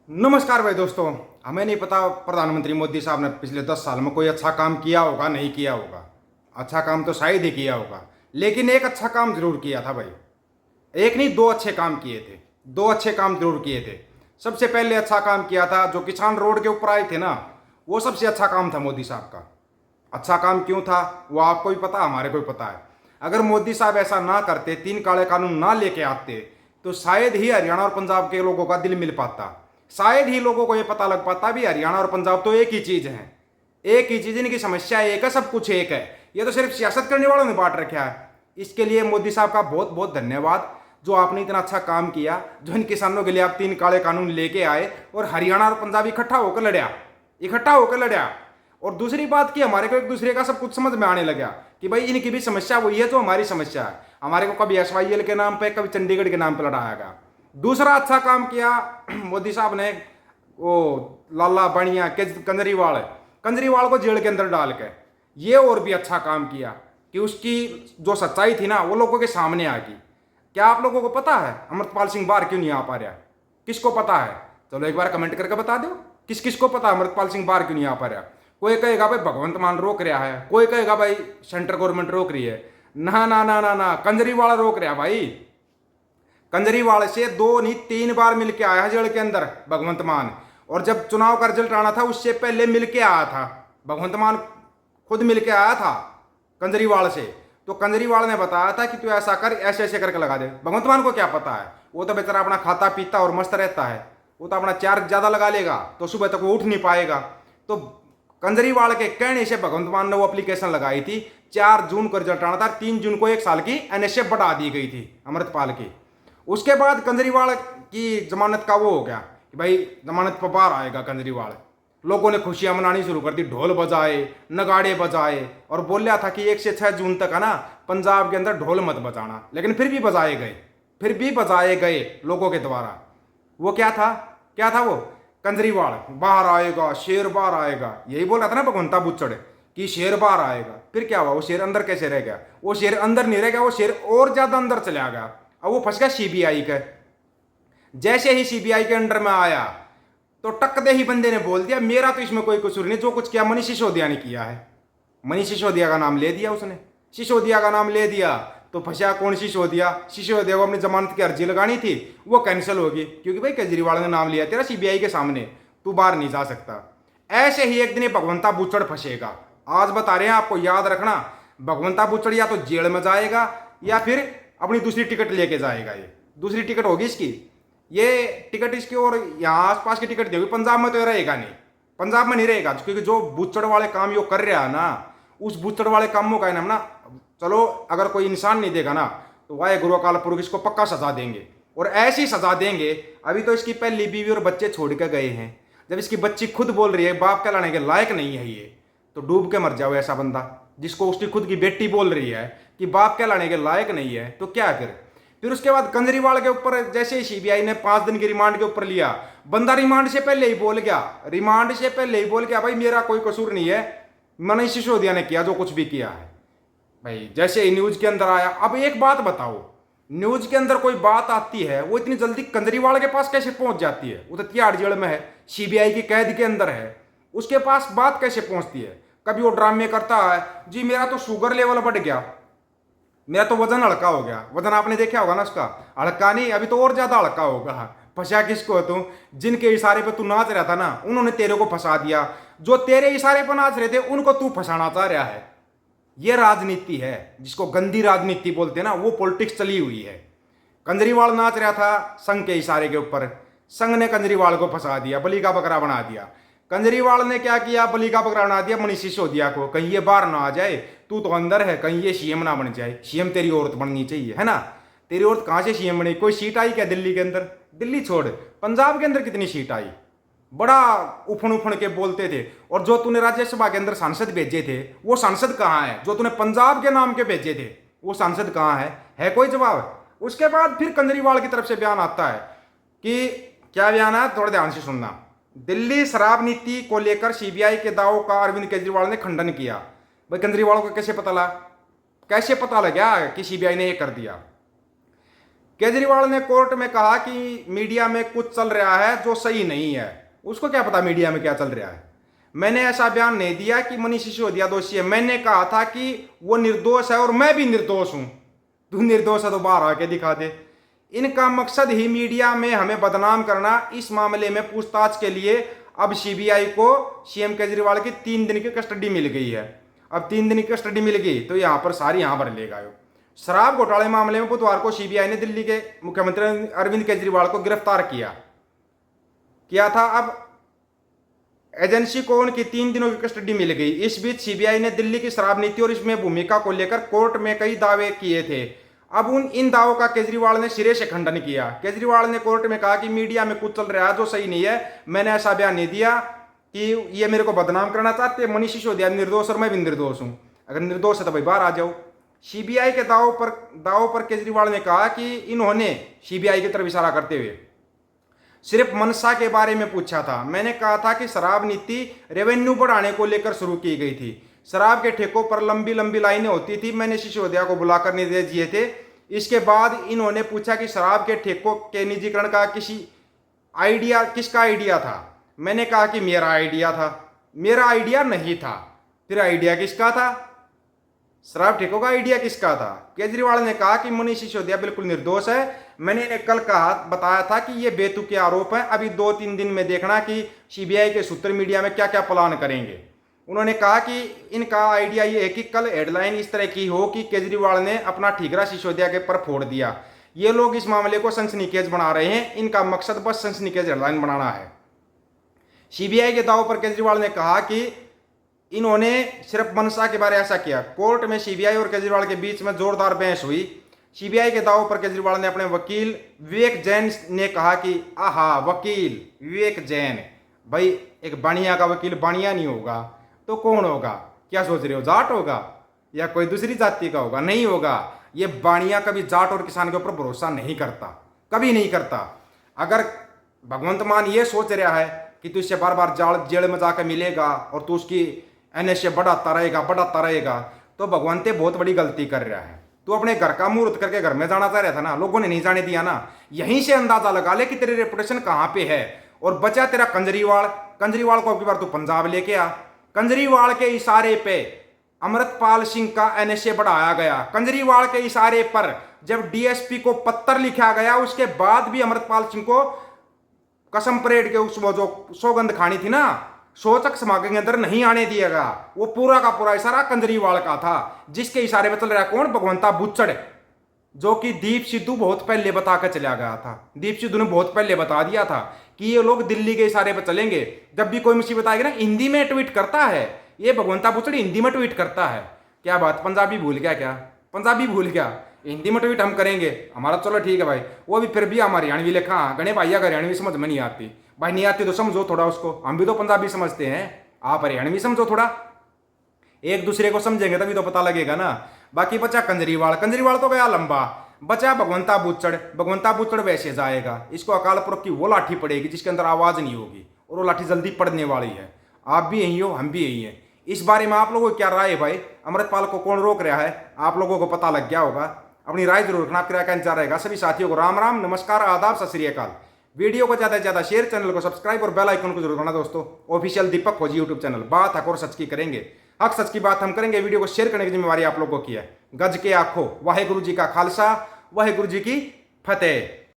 नमस्कार भाई दोस्तों। हमें नहीं पता प्रधानमंत्री मोदी साहब ने पिछले 10 साल में कोई अच्छा काम किया होगा नहीं किया होगा। अच्छा काम तो शायद ही किया होगा, लेकिन एक अच्छा काम जरूर किया था भाई। एक नहीं, दो अच्छे काम किए थे। दो अच्छे काम जरूर किए थे। सबसे पहले अच्छा काम किया था जो किसान रोड के ऊपर आए थे ना, वो सबसे अच्छा काम था मोदी साहब का। अच्छा काम क्यों था वो आपको भी पता, हमारे को भी पता है। अगर मोदी साहब ऐसा ना करते, 3 काले कानून ना लेके आते, तो शायद ही हरियाणा और पंजाब के लोगों का दिल मिल पाता। शायद ही लोगों को यह पता लग पाता भी हरियाणा और पंजाब तो एक ही चीज है। एक ही चीज, इनकी समस्या एक है, सब कुछ एक है। ये तो सिर्फ सियासत करने वालों ने बांट रखा है। इसके लिए मोदी साहब का बहुत बहुत धन्यवाद, जो आपने इतना अच्छा काम किया, जो इन किसानों के लिए आप 3 काले कानून लेके आए और हरियाणा और पंजाब इकट्ठा होकर लड़ा, इकट्ठा होकर लड़ा। और दूसरी बात कि हमारे को एक दूसरे का सब कुछ समझ में आने लगा कि भाई इनकी भी समस्या वही है जो हमारी समस्या है। हमारे को कभी SYL के नाम पे, कभी चंडीगढ़ के नाम पे लड़ाया गया। दूसरा अच्छा काम किया मोदी साहब ने, वो लाला बनिया कंजरीवाल कंजरीवाल को जेल के अंदर डाल के, ये और भी अच्छा काम किया कि उसकी जो सच्चाई थी ना वो लोगों के सामने आ गई। क्या आप लोगों को पता है अमृतपाल सिंह बाहर क्यों नहीं आ पा रहा? किसको पता है? चलो एक बार कमेंट करके बता दो, किस किस को पता है अमृतपाल सिंह बाहर क्यों नहीं आ पा रहा? कोई कहेगा भाई भगवंत मान रोक रहा है, कोई कहेगा भाई सेंट्रल गवर्नमेंट रोक रही है। ना ना ना ना ना, कंजरीवाल रोक रहा भाई। कंजरीवाल से 2 नहीं 3 बार मिलके आया है जेल के अंदर भगवंत मान। और जब चुनाव का रिजल्ट आना था उससे पहले मिलके आया था भगवंत मान, खुद मिलके आया था कंजरीवाल से। तो कंजरीवाल ने बताया था कि तू ऐसा कर, ऐसे ऐसे करके लगा दे। भगवंत मान को क्या पता है? वो तो बेचारा अपना खाता पीता और मस्त रहता है। वो तो अपना चार्ज ज्यादा लगा लेगा तो सुबह तक वो उठ नहीं पाएगा। तो कंजरीवाल के कहने से भगवंत मान ने वो एप्लीकेशन लगाई थी। 4 जून को रिजल्ट आना था, 3 जून को 1 साल की NSA बढ़ा दी गई थी अमृतपाल की। उसके बाद कंजरीवाल की जमानत का वो हो गया कि भाई जमानत पर बाहर आएगा कंजरीवाल। लोगों ने खुशियां मनानी शुरू कर दी, ढोल बजाए, नगाड़े बजाए, और बोला था कि 1 से 6 जून तक है ना पंजाब के अंदर ढोल मत बजाना। लेकिन फिर भी बजाए गए, फिर भी बजाए गए लोगों के द्वारा। वो क्या था, क्या था वो? कंजरीवाल बाहर आएगा, शेर बाहर आएगा, यही बोला था ना भगवंता बुच्चड़ कि शेर बाहर आएगा। फिर क्या हुआ? वो शेर अंदर कैसे रह गया? वो शेर अंदर नहीं रह गया, वो शेर और ज्यादा अंदर चला गया। अब वो फंस गया CBI के। जैसे ही CBI के अंडर में आया तो टकदे ही बंदे ने बोल दिया मेरा तो इसमें कोई कसूर नहीं, जो कुछ किया मनीष सिसोदिया ने किया है। मनीष सिसोदिया का नाम ले दिया उसने, सिसोदिया का नाम ले दिया तो फंसा कौन? सिसोदिया। सिसोदिया को अपनी जमानत की अर्जी लगानी थी, वो कैंसिल होगी क्योंकि भाई केजरीवाल ने नाम लिया तेरा CBI के सामने, तू बाहर नहीं जा सकता। ऐसे ही एक दिन भगवंता बुच्चड़ फंसेगा। आज बता रहे हैं आपको, याद रखना, भगवंता बुच्चड़ या तो जेल में जाएगा या फिर अपनी दूसरी टिकट लेके जाएगा। ये दूसरी टिकट होगी इसकी, ये टिकट इसकी, और यहाँ आसपास की टिकट देगी। पंजाब में तो ये रहेगा नहीं, पंजाब में नहीं रहेगा, क्योंकि जो बुच्चड़ वाले काम यो कर रहा है ना, उस बुच्चड़ वाले कामों का नाम ना, चलो अगर कोई इंसान नहीं देगा ना तो वाहे गुरु अकाल पुरख इसको पक्का सजा देंगे, और ऐसी सजा देंगे। अभी तो इसकी पहली बीवी और बच्चे छोड़ के गए हैं। जब इसकी बच्ची खुद बोल रही है बाप कहलाने के लायक नहीं है ये, तो डूब के मर जाओ ऐसा बंदा, जिसको उसकी खुद की बेटी बोल रही है कि बाप कहलाने के लायक नहीं है, तो क्या करे? फिर उसके बाद कंजरीवाल के ऊपर जैसे ही CBI ने 5 दिन की रिमांड के ऊपर लिया, बंदा रिमांड से पहले ही बोल गया, रिमांड से पहले ही बोल गया भाई मेरा कोई कसूर नहीं है, मनीष सिसोदिया ने किया जो कुछ भी किया है। भाई जैसे ही न्यूज के अंदर आया, अब एक बात बताओ, न्यूज के अंदर कोई बात आती है वो इतनी जल्दी कंजरीवाल के पास कैसे पहुंच जाती है? वो तो तिहाड़ जेल में है, CBI की कैद के अंदर है, उसके पास बात कैसे पहुंचती है? कभी वो ड्रामे करता है जी मेरा तो शुगर लेवल बढ़ गया, मेरा तो वजन हल्का हो गया। वजन आपने देखा होगा ना उसका, हल्का नहीं, अभी तो और ज्यादा हल्का होगा। फंसा किसको? तू जिनके इशारे पे तू नाच रहा था ना, उन्होंने तेरे को फंसा दिया। जो तेरे इशारे पर नाच रहे थे उनको तू फंसाना चाह रहा है। ये राजनीति है, जिसको गंदी राजनीति बोलते हैं ना, वो पॉलिटिक्स चली हुई है। कंजरीवाल नाच रहा था संघ के इशारे के ऊपर, संघ ने कंजरीवाल को फंसा दिया, बलि का बकरा बना दिया। कंजरीवाल ने क्या किया? बलि का बकरा बना दिया मनीष सिसोदिया को, कहीं ये बाहर ना आ जाए, तू तो अंदर है, कहीं ये CM ना बन जाए। CM तेरी औरत बननी चाहिए, है ना? तेरी औरत कहां से CM बनी? कोई सीट आई क्या दिल्ली के अंदर? दिल्ली छोड़, पंजाब के अंदर कितनी सीट आई? बड़ा उफड़ उफड़ के बोलते थे। और जो तूने राज्यसभा के अंदर सांसद भेजे थे, वो सांसद कहाँ है? जो तूने पंजाब के नाम के भेजे थे, वो सांसद कहाँ है कोई जवाब? उसके बाद फिर कंजरीवाल की तरफ से बयान आता है कि क्या बयान है, थोड़ा ध्यान से सुनना। दिल्ली शराब नीति को लेकर CBI के दावों का अरविंद केजरीवाल ने खंडन किया। भाई केजरीवाल को कैसे पता लगा कि CBI ने ये कर दिया? केजरीवाल ने कोर्ट में कहा कि मीडिया में कुछ चल रहा है जो सही नहीं है। उसको क्या पता मीडिया में क्या चल रहा है। मैंने ऐसा बयान नहीं दिया कि मनीष सिसोदिया दोषी है। मैंने कहा था कि वो निर्दोष है और मैं भी निर्दोष हूं। तू निर्दोष है तो बाहर आके दिखा दे। इनका मकसद ही मीडिया में हमें बदनाम करना। इस मामले में पूछताछ के लिए अब सीबीआई को सीएम केजरीवाल की 3 दिन की कस्टडी मिल गई है। अब 3 दिन की कस्टडी मिल गई तो यहां पर सारी यहां भर लेगा। शराब घोटाले मामले में बुधवार को सीबीआई ने दिल्ली के मुख्यमंत्री अरविंद केजरीवाल को गिरफ्तार किया था। अब एजेंसी को उनकी 3 दिनों की कस्टडी मिल गई। इस बीच सीबीआई ने दिल्ली की शराब नीति और इसमें भूमिका को लेकर कोर्ट में कई दावे किए थे। अब इन दावों का केजरीवाल ने सिरे से खंडन किया। केजरीवाल ने कोर्ट में कहा कि मीडिया में कुछ चल रहा है जो सही नहीं है। मैंने ऐसा बयान नहीं दिया कि ये मेरे को बदनाम करना चाहते हैं। मनीष सिसोदिया निर्दोष और मैं भी निर्दोष हूं। अगर निर्दोष है तो भाई बाहर आ जाओ। सीबीआई के दावों पर केजरीवाल ने कहा कि इन्होंने सीबीआई की तरफ इशारा करते हुए सिर्फ मनसा के बारे में पूछा था। मैंने कहा था कि शराब नीति रेवेन्यू बढ़ाने को लेकर शुरू की गई थी। शराब के ठेकों पर लंबी लंबी लाइनें होती थी। मैंने सिसोदिया को बुलाकर निर्देश दिए थे। इसके बाद इन्होंने पूछा कि शराब के ठेकों के निजीकरण का किसका आइडिया था। मैंने कहा कि मेरा आइडिया था। मेरा आइडिया नहीं था। फिर आइडिया किसका था? शराब ठेकों का आइडिया किसका था? केजरीवाल ने कहा कि मनीष सिसोदिया बिल्कुल निर्दोष है। मैंने इन्हें कल बताया था कि ये बेतुके आरोप हैं। अभी 2-3 दिन में देखना कि सीबीआई के सूत्र मीडिया में क्या क्या प्लान करेंगे। उन्होंने कहा कि इनका आइडिया ये है कि कल हेडलाइन इस तरह की हो कि केजरीवाल ने अपना ठीकरा सिसोदिया के पर फोड़ दिया। ये लोग इस मामले को सनसनीखेज बना रहे हैं। इनका मकसद बस सनसनीखेज हेडलाइन बनाना है। सीबीआई के दावों पर केजरीवाल ने कहा कि इन्होंने सिर्फ मनसा के बारे ऐसा किया। कोर्ट में सीबीआई और केजरीवाल के बीच में जोरदार बहस हुई। सीबीआई के दावों पर केजरीवाल ने अपने वकील विवेक जैन ने कहा कि आहा, वकील विवेक जैन, भाई एक बानिया का वकील बानिया नहीं होगा तो कौन होगा? क्या सोच रहे हो? जाट होगा या कोई दूसरी जाति का होगा? नहीं होगा। ये बानिया कभी जाट और किसान के ऊपर भरोसा नहीं करता, कभी नहीं करता। अगर भगवंत मान ये सोच रहा है कि तू इससे बार बार जेल में जाकर मिलेगा और तू उसकी एनएसए बढ़ाता रहेगा तो भगवंते बहुत बड़ी गलती कर रहा है। तू अपने घर का मुहूर्त करके घर में जाना चाह रहा था ना, लोगों ने नहीं जाने दिया ना। यहीं से अंदाजा लगा ले कि तेरी रेपुटेशन कहां पे है। और बचा तेरा कंजरीवाल को अगली बार तू पंजाब लेके आ। कंजरीवाल के इशारे पे अमृतपाल सिंह का एनएसए बढ़ाया गया। कंजरीवाल के इशारे पर जब डीएसपी को पत्र लिखा गया, उसके बाद भी अमृतपाल सिंह को कसम परेड के उसमें जो सौगंध खानी थी ना, शोचक समागम के अंदर नहीं आने दिएगा। वो पूरा का पूरा इशारा कंजरीवाल का था, जिसके इशारे पे चल रहा है कौन? भगवंता बुच्चड़, जो कि दीप सिद्धू बहुत पहले बता कर चला गया था। दीप सिद्धू ने बहुत पहले बता दिया था कि ये लोग दिल्ली के इशारे पर चलेंगे। जब भी कोई मुसीबत आएगी ना, हिंदी में ट्वीट करता है ये भगवंता बुच्चड़, हिंदी में ट्वीट करता है। क्या बात, पंजाबी भूल गया क्या? पंजाबी भूल गया, हिंदी में ट्वीट हम करेंगे हमारा। चलो ठीक है भाई, वो भी फिर भी हमारी हरियाणवी लिखा। गणे भैया का हरियाणवी समझ में नहीं आती भाई, नहीं आती तो समझो थोड़ा उसको। हम भी तो पंजाबी समझते हैं, आप हरियाणवी समझो थोड़ा। एक दूसरे को समझेंगे तभी तो पता लगेगा ना। बाकी बचा कंजरीवाल तो गया लंबा। बचा भगवंता बुच्चड़ वैसे जाएगा। इसको अकाल पुरख की वो लाठी पड़ेगी जिसके अंदर आवाज नहीं होगी, और वो लाठी जल्दी पड़ने वाली है। आप भी यही हो, हम भी यही हैं। इस बारे में आप लोगों को क्या राय है भाई? अमृतपाल को कौन रोक रहा है? आप लोगों को पता लग गया होगा। अपनी राय जरूर रखना। आपकी राय का इंतजार रहेगा। सभी साथियों को राम राम, नमस्कार, आदाब, सत श्री अकाल। वीडियो को ज्यादा से ज्यादा शेयर, चैनल को सब्सक्राइब और बेल आइकन को जरूर दबाना दोस्तों। ऑफिशियल दीपक फौजी यूट्यूब चैनल, बात हक और सच की करेंगे। हक सच की बात हम करेंगे। वीडियो को शेयर करने की जिम्मेवारी आप लोगों की है। गज के आखो, वाहेगुरु जी का खालसा, वाहेगुरु जी की फतेह।